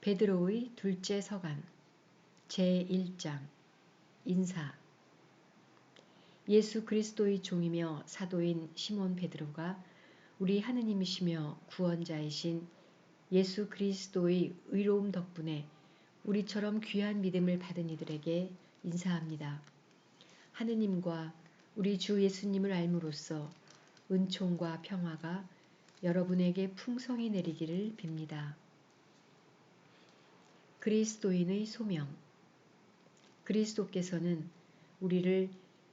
베드로의 둘째 서간 제1장 인사. 예수 그리스도의 종이며 사도인 시몬 베드로가 우리 하느님이시며 구원자이신 예수 그리스도의 의로움 덕분에 우리처럼 귀한 믿음을 받은 이들에게 인사합니다. 하느님과 우리 주 예수님을 알므로써 은총과 평화가 여러분에게 풍성히 내리기를 빕니다. 그리스도인의 소명. 그리스도께서는 우리를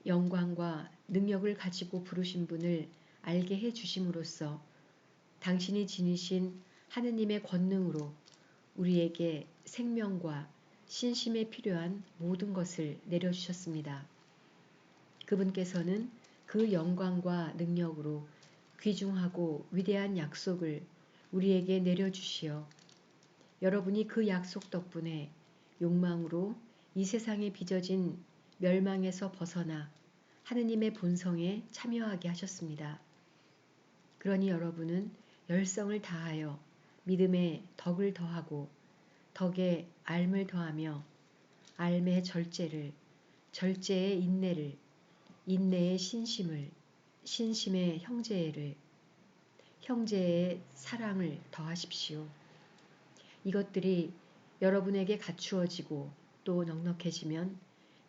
영광과 능력을 가지고 부르신 분을 알게 해 주심으로써 당신이 지니신 하느님의 권능으로 우리에게 생명과 신심에 필요한 모든 것을 내려주셨습니다. 그분께서는 그 영광과 능력으로 귀중하고 위대한 약속을 우리에게 내려주시어 여러분이 그 약속 덕분에 욕망으로 이 세상에 빚어진 멸망에서 벗어나 하느님의 본성에 참여하게 하셨습니다. 그러니 여러분은 열성을 다하여 믿음에 덕을 더하고 덕에 알을 더하며 알에 절제를, 절제에 인내를, 인내에 신심을, 신심에 형제애를, 형제에 사랑을 더하십시오. 이것들이 여러분에게 갖추어지고 또 넉넉해지면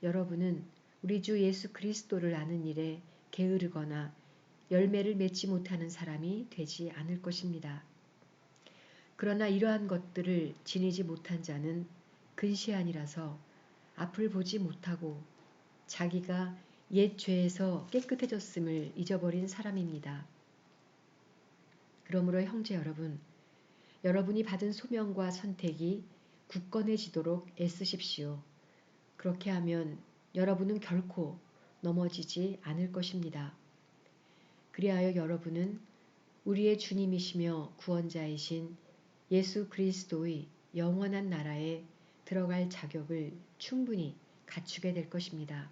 여러분은 우리 주 예수 그리스도를 아는 일에 게으르거나 열매를 맺지 못하는 사람이 되지 않을 것입니다. 그러나 이러한 것들을 지니지 못한 자는 근시안이라서 앞을 보지 못하고 자기가 옛 죄에서 깨끗해졌음을 잊어버린 사람입니다. 그러므로 형제 여러분, 여러분이 받은 소명과 선택이 굳건해지도록 애쓰십시오. 그렇게 하면 여러분은 결코 넘어지지 않을 것입니다. 그리하여 여러분은 우리의 주님이시며 구원자이신 예수 그리스도의 영원한 나라에 들어갈 자격을 충분히 갖추게 될 것입니다.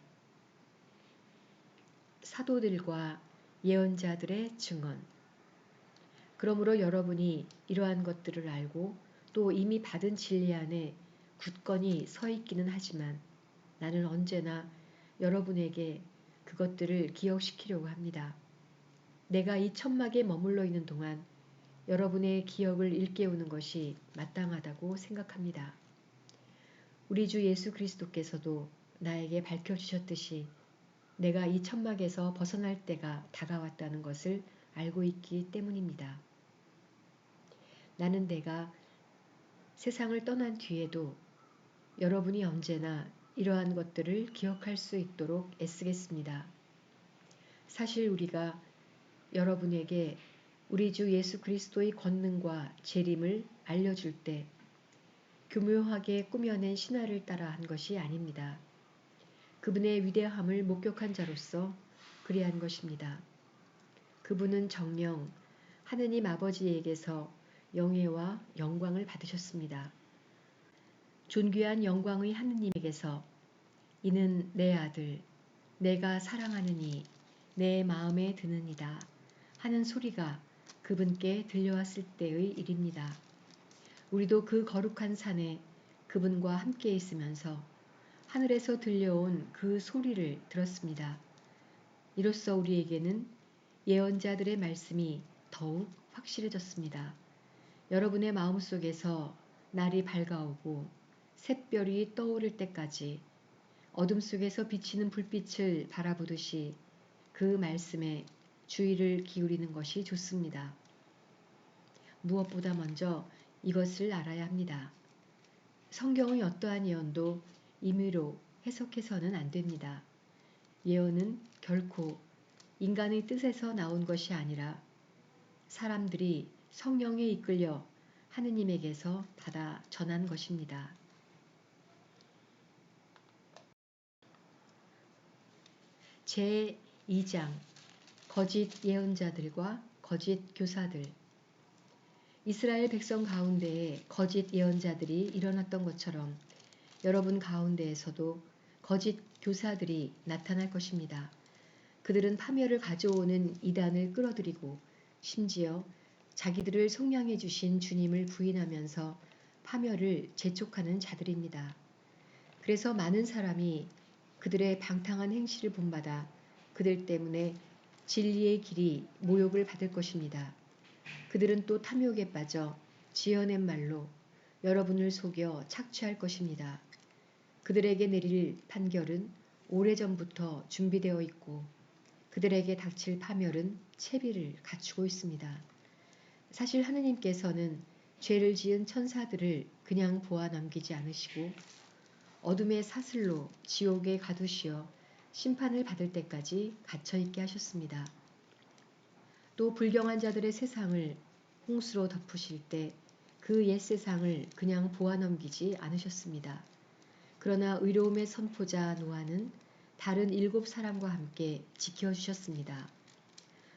사도들과 예언자들의 증언. 그러므로 여러분이 이러한 것들을 알고 또 이미 받은 진리 안에 굳건히 서 있기는 하지만 나는 언제나 여러분에게 그것들을 기억시키려고 합니다. 내가 이 천막에 머물러 있는 동안 여러분의 기억을 일깨우는 것이 마땅하다고 생각합니다. 우리 주 예수 그리스도께서도 나에게 밝혀주셨듯이 내가 이 천막에서 벗어날 때가 다가왔다는 것을 알고 있기 때문입니다. 나는 내가 세상을 떠난 뒤에도 여러분이 언제나 이러한 것들을 기억할 수 있도록 애쓰겠습니다. 사실 우리가 여러분에게 우리 주 예수 그리스도의 권능과 재림을 알려줄 때 교묘하게 꾸며낸 신화를 따라 한 것이 아닙니다. 그분의 위대함을 목격한 자로서 그리한 것입니다. 그분은 정녕 하느님 아버지에게서 영예와 영광을 받으셨습니다. 존귀한 영광의 하느님에게서 이는 내 아들, 내가 사랑하는 이, 내 마음에 드는 이다 하는 소리가 그분께 들려왔을 때의 일입니다. 우리도 그 거룩한 산에 그분과 함께 있으면서 하늘에서 들려온 그 소리를 들었습니다. 이로써 우리에게는 예언자들의 말씀이 더욱 확실해졌습니다. 여러분의 마음속에서 날이 밝아오고 샛별이 떠오를 때까지 어둠 속에서 비치는 불빛을 바라보듯이 그 말씀에 주의를 기울이는 것이 좋습니다. 무엇보다 먼저 이것을 알아야 합니다. 성경의 어떠한 예언도 임의로 해석해서는 안 됩니다. 예언은 결코 인간의 뜻에서 나온 것이 아니라 사람들이 성령에 이끌려 하느님에게서 받아 전한 것입니다. 제2장 거짓 예언자들과 거짓 교사들. 이스라엘 백성 가운데에 거짓 예언자들이 일어났던 것처럼 여러분 가운데에서도 거짓 교사들이 나타날 것입니다. 그들은 파멸을 가져오는 이단을 끌어들이고 심지어 자기들을 속량해 주신 주님을 부인하면서 파멸을 재촉하는 자들입니다. 그래서 많은 사람이 그들의 방탕한 행실을 본받아 그들 때문에 진리의 길이 모욕을 받을 것입니다. 그들은 또 탐욕에 빠져 지어낸 말로 여러분을 속여 착취할 것입니다. 그들에게 내릴 판결은 오래전부터 준비되어 있고 그들에게 닥칠 파멸은 채비를 갖추고 있습니다. 사실 하느님께서는 죄를 지은 천사들을 그냥 보아 넘기지 않으시고 어둠의 사슬로 지옥에 가두시어 심판을 받을 때까지 갇혀 있게 하셨습니다. 또 불경한 자들의 세상을 홍수로 덮으실 때 그 옛 세상을 그냥 보아 넘기지 않으셨습니다. 그러나 의로움의 선포자 노아는 다른 7 사람과 함께 지켜주셨습니다.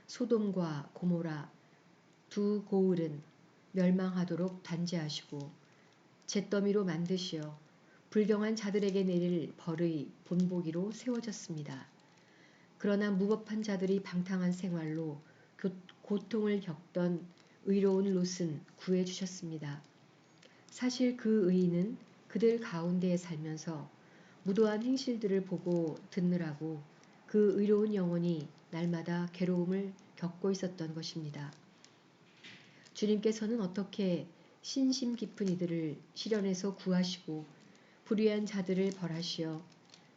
소돔과 고모라 두 고을은 멸망하도록 단죄하시고 잿더미로 만드시어 불경한 자들에게 내릴 벌의 본보기로 세워졌습니다. 그러나 무법한 자들이 방탕한 생활로 고통을 겪던 의로운 롯은 구해주셨습니다. 사실 그 의인은 그들 가운데에 살면서 무도한 행실들을 보고 듣느라고 그 의로운 영혼이 날마다 괴로움을 겪고 있었던 것입니다. 주님께서는 어떻게 신심 깊은 이들을 시련에서 구하시고 불의한 자들을 벌하시어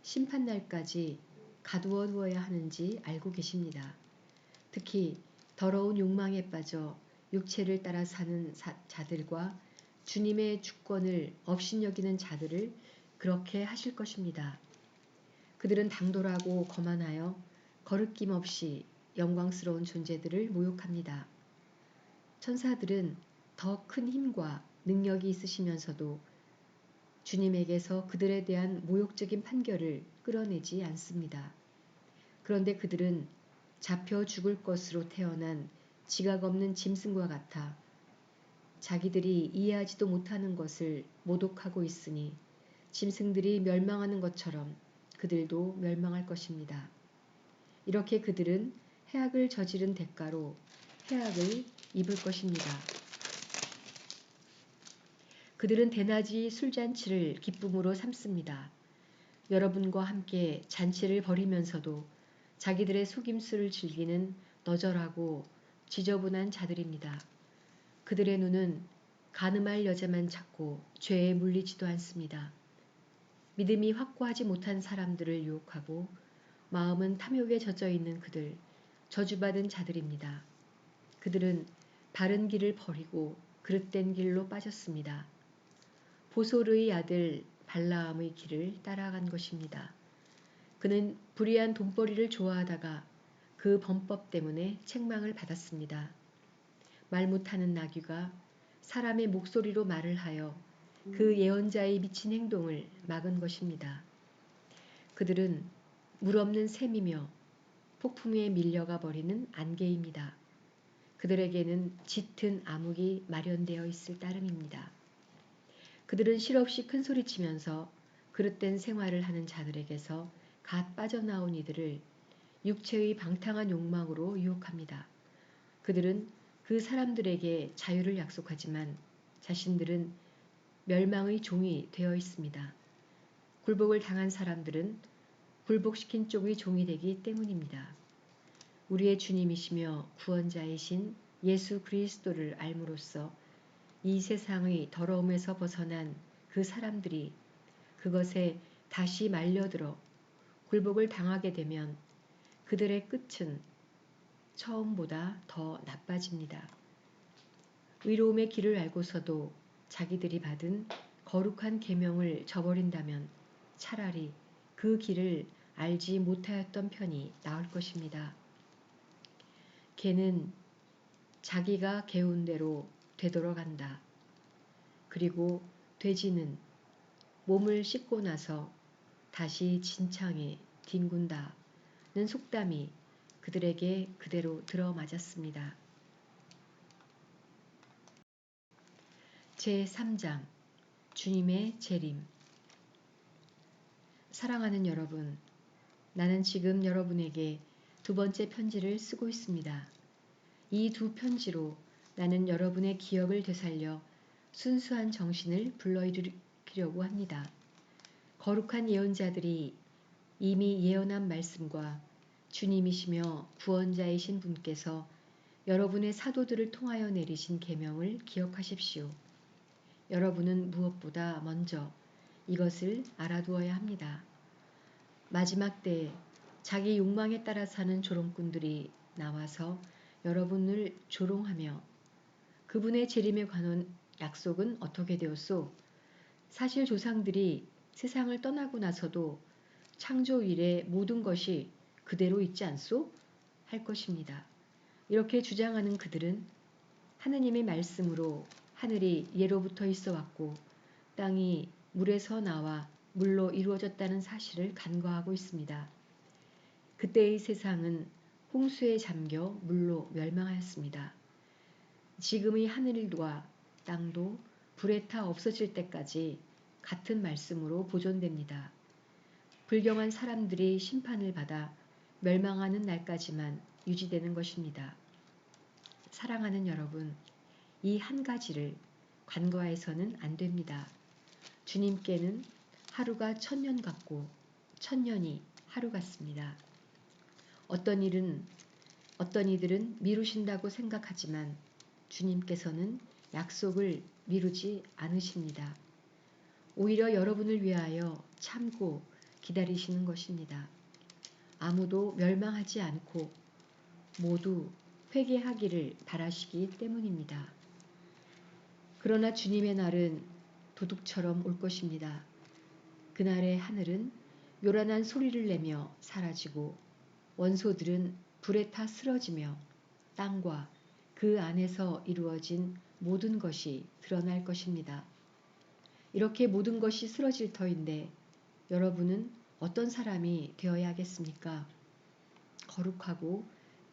심판날까지 가두어 두어야 하는지 알고 계십니다. 특히 더러운 욕망에 빠져 육체를 따라 사는 자들과 주님의 주권을 업신여기는 자들을 그렇게 하실 것입니다. 그들은 당돌하고 거만하여 거르낌 없이 영광스러운 존재들을 모욕합니다. 천사들은 더 큰 힘과 능력이 있으시면서도 주님에게서 그들에 대한 모욕적인 판결을 끌어내지 않습니다. 그런데 그들은 잡혀 죽을 것으로 태어난 지각 없는 짐승과 같아 자기들이 이해하지도 못하는 것을 모독하고 있으니 짐승들이 멸망하는 것처럼 그들도 멸망할 것입니다. 이렇게 그들은 해악을 저지른 대가로 해악을 입을 것입니다. 그들은 대낮이 술잔치를 기쁨으로 삼습니다. 여러분과 함께 잔치를 벌이면서도 자기들의 속임수를 즐기는 너절하고 지저분한 자들입니다. 그들의 눈은 간음할 여자만 찾고 죄에 물리지도 않습니다. 믿음이 확고하지 못한 사람들을 유혹하고 마음은 탐욕에 젖어 있는 그들, 저주받은 자들입니다. 그들은 바른 길을 버리고 그릇된 길로 빠졌습니다. 보솔의 아들 발라암의 길을 따라간 것입니다. 그는 불의한 돈벌이를 좋아하다가 그 범법 때문에 책망을 받았습니다. 말 못하는 나귀가 사람의 목소리로 말을 하여 그 예언자의 미친 행동을 막은 것입니다. 그들은 물 없는 샘이며 폭풍에 밀려가 버리는 안개입니다. 그들에게는 짙은 암흑이 마련되어 있을 따름입니다. 그들은 실없이 큰소리치면서 그릇된 생활을 하는 자들에게서 갓 빠져나온 이들을 육체의 방탕한 욕망으로 유혹합니다. 그들은 그 사람들에게 자유를 약속하지만 자신들은 멸망의 종이 되어 있습니다. 굴복을 당한 사람들은 굴복시킨 쪽의 종이 되기 때문입니다. 우리의 주님이시며 구원자이신 예수 그리스도를 알므로써 이 세상의 더러움에서 벗어난 그 사람들이 그것에 다시 말려들어 굴복을 당하게 되면 그들의 끝은 처음보다 더 나빠집니다. 의로움의 길을 알고서도 자기들이 받은 거룩한 계명을 저버린다면 차라리 그 길을 알지 못하였던 편이 나을 것입니다. 개는 자기가 개운 대로 되돌아간다. 그리고 돼지는 몸을 씻고 나서 다시 진창에 뒹군다는 속담이 그들에게 그대로 들어맞았습니다. 제3장 주님의 재림. 사랑하는 여러분, 나는 지금 여러분에게 2번째 편지를 쓰고 있습니다. 이 2 편지로 나는 여러분의 기억을 되살려 순수한 정신을 불러일으키려고 합니다. 거룩한 예언자들이 이미 예언한 말씀과 주님이시며 구원자이신 분께서 여러분의 사도들을 통하여 내리신 계명을 기억하십시오. 여러분은 무엇보다 먼저 이것을 알아두어야 합니다. 마지막 때에 자기 욕망에 따라 사는 조롱꾼들이 나와서 여러분을 조롱하며 그분의 재림에 관한 약속은 어떻게 되었소? 사실 조상들이 세상을 떠나고 나서도 창조 이래 모든 것이 그대로 있지 않소? 할 것입니다. 이렇게 주장하는 그들은 하느님의 말씀으로 하늘이 예로부터 있어 왔고 땅이 물에서 나와 물로 이루어졌다는 사실을 간과하고 있습니다. 그때의 세상은 홍수에 잠겨 물로 멸망하였습니다. 지금의 하늘과 땅도 불에 타 없어질 때까지 같은 말씀으로 보존됩니다. 불경한 사람들이 심판을 받아 멸망하는 날까지만 유지되는 것입니다. 사랑하는 여러분, 이 한 가지를 간과해서는 안 됩니다. 주님께는 하루가 1000년 같고 1000년이 하루 같습니다. 어떤 이들은 미루신다고 생각하지만 주님께서는 약속을 미루지 않으십니다. 오히려 여러분을 위하여 참고 기다리시는 것입니다. 아무도 멸망하지 않고 모두 회개하기를 바라시기 때문입니다. 그러나 주님의 날은 도둑처럼 올 것입니다. 그날의 하늘은 요란한 소리를 내며 사라지고 원소들은 불에 타 쓰러지며 땅과 그 안에서 이루어진 모든 것이 드러날 것입니다. 이렇게 모든 것이 쓰러질 터인데 여러분은 어떤 사람이 되어야겠습니까? 거룩하고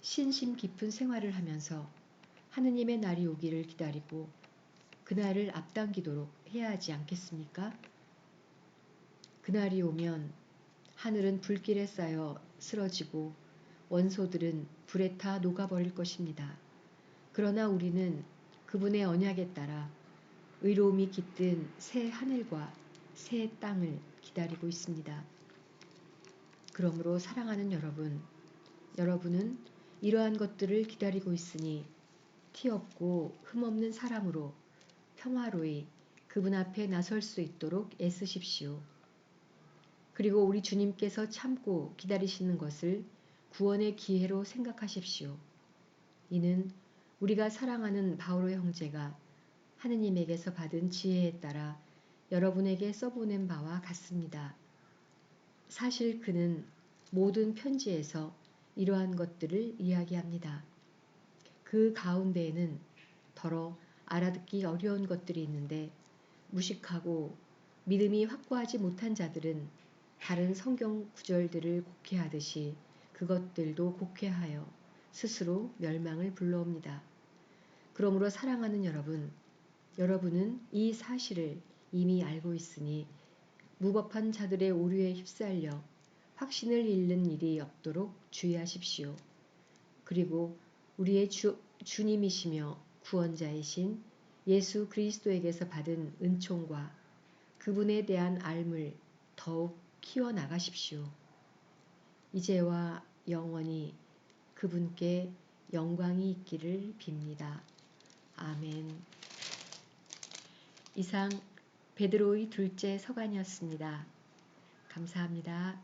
신심 깊은 생활을 하면서 하느님의 날이 오기를 기다리고 그날을 앞당기도록 해야 하지 않겠습니까? 그날이 오면 하늘은 불길에 쌓여 쓰러지고 원소들은 불에 타 녹아버릴 것입니다. 그러나 우리는 그분의 언약에 따라 의로움이 깃든 새 하늘과 새 땅을 기다리고 있습니다. 그러므로 사랑하는 여러분은 이러한 것들을 기다리고 있으니 티 없고 흠 없는 사람으로 평화로이 그분 앞에 나설 수 있도록 애쓰십시오. 그리고 우리 주님께서 참고 기다리시는 것을 구원의 기회로 생각하십시오. 이는 우리가 사랑하는 바오로 형제가 하느님에게서 받은 지혜에 따라 여러분에게 써보낸 바와 같습니다. 사실 그는 모든 편지에서 이러한 것들을 이야기합니다. 그 가운데에는 더러 알아듣기 어려운 것들이 있는데 무식하고 믿음이 확고하지 못한 자들은 다른 성경 구절들을 곡해하듯이 그것들도 곡해하여 스스로 멸망을 불러옵니다. 그러므로 사랑하는 여러분은 이 사실을 이미 알고 있으니 무법한 자들의 오류에 휩쓸려 확신을 잃는 일이 없도록 주의하십시오. 그리고 우리의 주님이시며 구원자이신 예수 그리스도에게서 받은 은총과 그분에 대한 알을 더욱 키워나가십시오. 이제와 영원히 그분께 영광이 있기를 빕니다. 아멘. 이상 베드로의 둘째 서간이었습니다. 감사합니다.